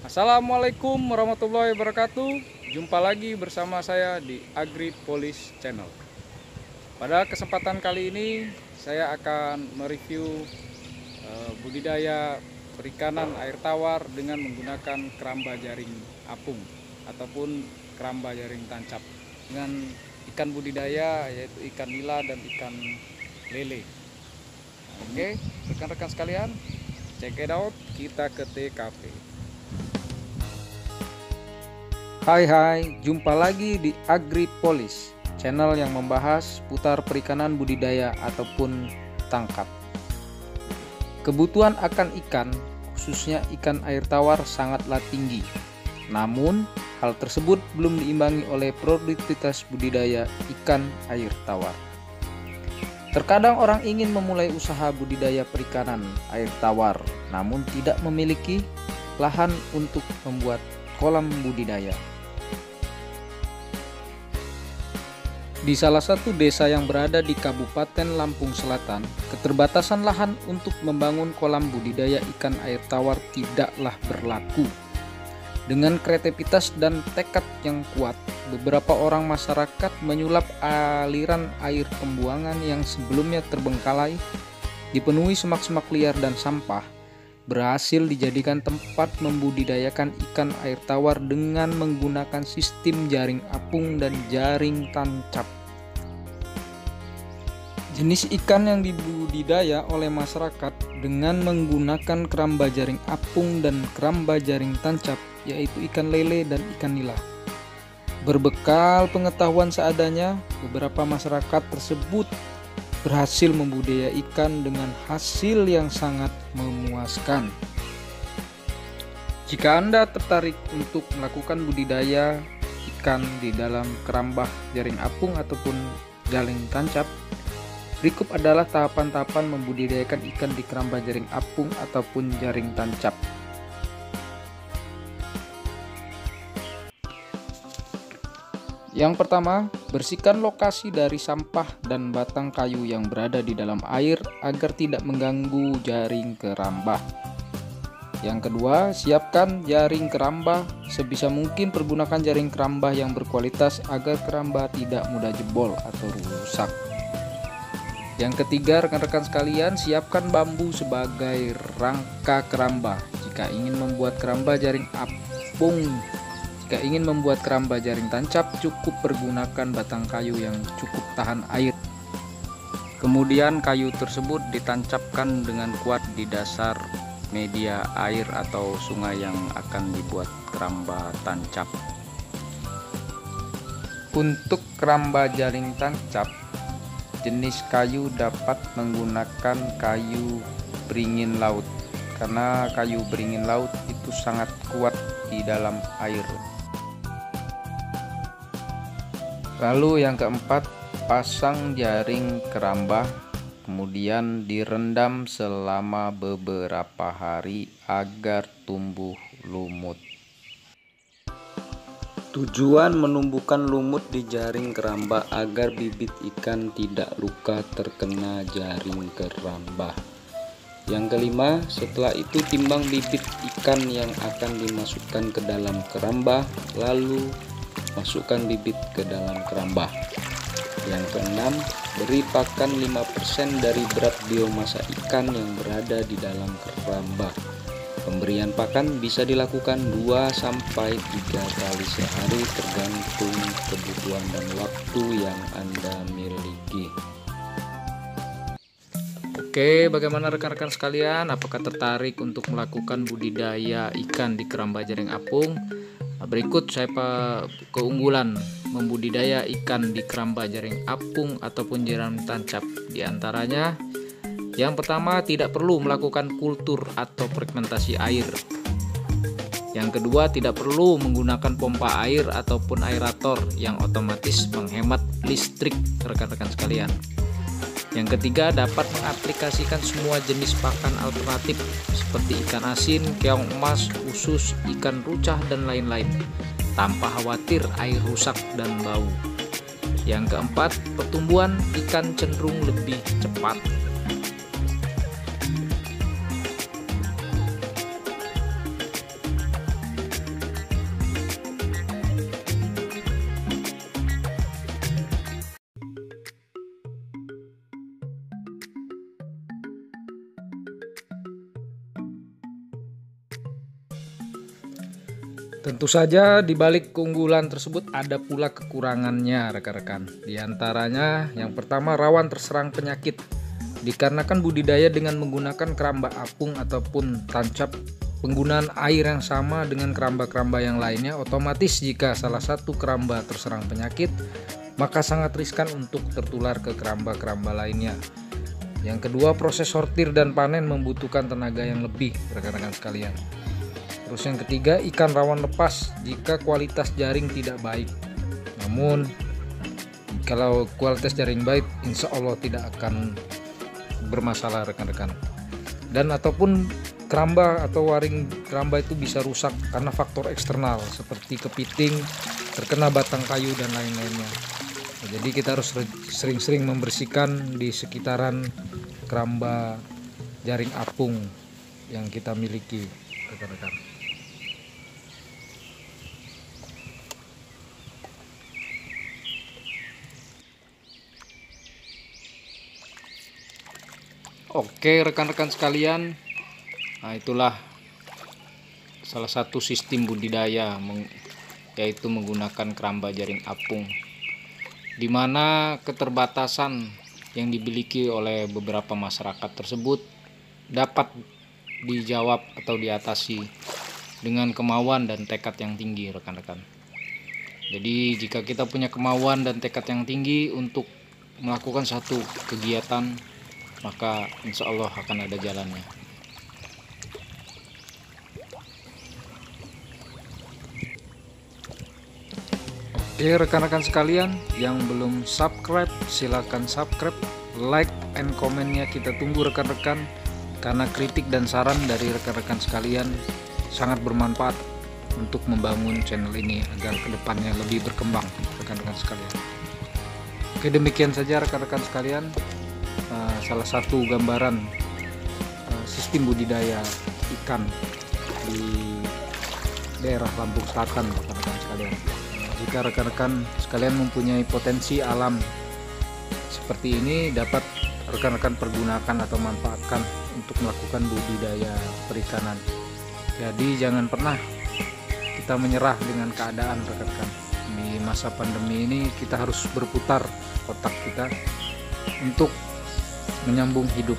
Assalamualaikum warahmatullahi wabarakatuh. Jumpa lagi bersama saya di Agripolis Channel. Pada kesempatan kali ini saya akan mereview budidaya perikanan air tawar dengan menggunakan keramba jaring apung ataupun keramba jaring tancap dengan ikan budidaya yaitu ikan nila dan ikan lele. Oke, rekan-rekan sekalian, check it out, kita ke TKP. Hai, jumpa lagi di Agripolis, channel yang membahas putar perikanan budidaya ataupun tangkap. Kebutuhan akan ikan, khususnya ikan air tawar, sangatlah tinggi. Namun, hal tersebut belum diimbangi oleh produktivitas budidaya ikan air tawar. Terkadang orang ingin memulai usaha budidaya perikanan air tawar, namun tidak memiliki lahan untuk membuat kolam budidaya. Di salah satu desa yang berada di Kabupaten Lampung Selatan, keterbatasan lahan untuk membangun kolam budidaya ikan air tawar tidaklah berlaku. Dengan kreativitas dan tekad yang kuat, beberapa orang masyarakat menyulap aliran air pembuangan yang sebelumnya terbengkalai, dipenuhi semak-semak liar dan sampah, berhasil dijadikan tempat membudidayakan ikan air tawar dengan menggunakan sistem jaring apung dan jaring tancap. Jenis ikan yang dibudidaya oleh masyarakat dengan menggunakan keramba jaring apung dan keramba jaring tancap yaitu ikan lele dan ikan nila. Berbekal pengetahuan seadanya, beberapa masyarakat tersebut berhasil membudidaya ikan dengan hasil yang sangat memuaskan. Jika Anda tertarik untuk melakukan budidaya ikan di dalam keramba jaring apung ataupun jaring tancap, berikut adalah tahapan-tahapan membudidayakan ikan di keramba jaring apung ataupun jaring tancap. Yang pertama, bersihkan lokasi dari sampah dan batang kayu yang berada di dalam air agar tidak mengganggu jaring keramba. Yang kedua, siapkan jaring keramba. Sebisa mungkin pergunakan jaring keramba yang berkualitas agar keramba tidak mudah jebol atau rusak. Yang ketiga, rekan-rekan sekalian, siapkan bambu sebagai rangka keramba. Jika ingin membuat keramba jaring apung, jika ingin membuat keramba jaring tancap, cukup pergunakan batang kayu yang cukup tahan air. Kemudian kayu tersebut ditancapkan dengan kuat di dasar media air atau sungai yang akan dibuat keramba tancap. Untuk keramba jaring tancap, jenis kayu dapat menggunakan kayu beringin laut karena kayu beringin laut itu sangat kuat di dalam air. Lalu yang keempat, pasang jaring keramba, kemudian direndam selama beberapa hari agar tumbuh lumut. Tujuan menumbuhkan lumut di jaring keramba agar bibit ikan tidak luka terkena jaring keramba. Yang kelima, setelah itu timbang bibit ikan yang akan dimasukkan ke dalam keramba, lalu masukkan bibit ke dalam keramba. Yang keenam, beri pakan 5% dari berat biomasa ikan yang berada di dalam keramba. Pemberian pakan bisa dilakukan 2-3 kali sehari tergantung kebutuhan dan waktu yang Anda miliki. Oke, bagaimana rekan-rekan sekalian? Apakah tertarik untuk melakukan budidaya ikan di keramba jaring apung? Berikut saya keunggulan membudidaya ikan di keramba jaring apung ataupun jaring tancap. Di antaranya, yang pertama, tidak perlu melakukan kultur atau fermentasi air. Yang kedua, tidak perlu menggunakan pompa air ataupun aerator yang otomatis menghemat listrik, rekan-rekan sekalian. Yang ketiga, dapat mengaplikasikan semua jenis pakan alternatif seperti ikan asin, keong emas, usus, ikan rucah, dan lain-lain tanpa khawatir air rusak dan bau. Yang keempat, pertumbuhan ikan cenderung lebih cepat. Tentu saja di balik keunggulan tersebut ada pula kekurangannya rekan-rekan. Di antaranya yang pertama, rawan terserang penyakit. Dikarenakan budidaya dengan menggunakan keramba apung ataupun tancap, penggunaan air yang sama dengan keramba-keramba yang lainnya, otomatis jika salah satu keramba terserang penyakit, maka sangat riskan untuk tertular ke keramba-keramba lainnya. Yang kedua, proses sortir dan panen membutuhkan tenaga yang lebih rekan-rekan sekalian. Terus yang ketiga, ikan rawan lepas jika kualitas jaring tidak baik. Namun kalau kualitas jaring baik, insya Allah tidak akan bermasalah rekan-rekan. Dan ataupun keramba atau waring keramba itu bisa rusak karena faktor eksternal seperti kepiting, terkena batang kayu dan lain-lainnya. Jadi kita harus sering-sering membersihkan di sekitaran keramba jaring apung yang kita miliki rekan-rekan. Oke rekan-rekan sekalian, nah itulah salah satu sistem budidaya yaitu menggunakan keramba jaring apung, di mana keterbatasan yang dimiliki oleh beberapa masyarakat tersebut dapat dijawab atau diatasi dengan kemauan dan tekad yang tinggi rekan-rekan. Jadi jika kita punya kemauan dan tekad yang tinggi untuk melakukan satu kegiatan, maka insya Allah akan ada jalannya. Oke rekan-rekan sekalian, yang belum subscribe silahkan subscribe, like and komennya kita tunggu rekan-rekan, karena kritik dan saran dari rekan-rekan sekalian sangat bermanfaat untuk membangun channel ini agar kedepannya lebih berkembang rekan-rekan sekalian. Oke, demikian saja rekan-rekan sekalian, salah satu gambaran sistem budidaya ikan di daerah Lampung Selatan rekan-rekan sekalian. Jika rekan-rekan sekalian mempunyai potensi alam seperti ini, dapat rekan-rekan pergunakan atau manfaatkan untuk melakukan budidaya perikanan. Jadi jangan pernah kita menyerah dengan keadaan rekan-rekan. Di masa pandemi ini kita harus berputar otak kita untuk menyambung hidup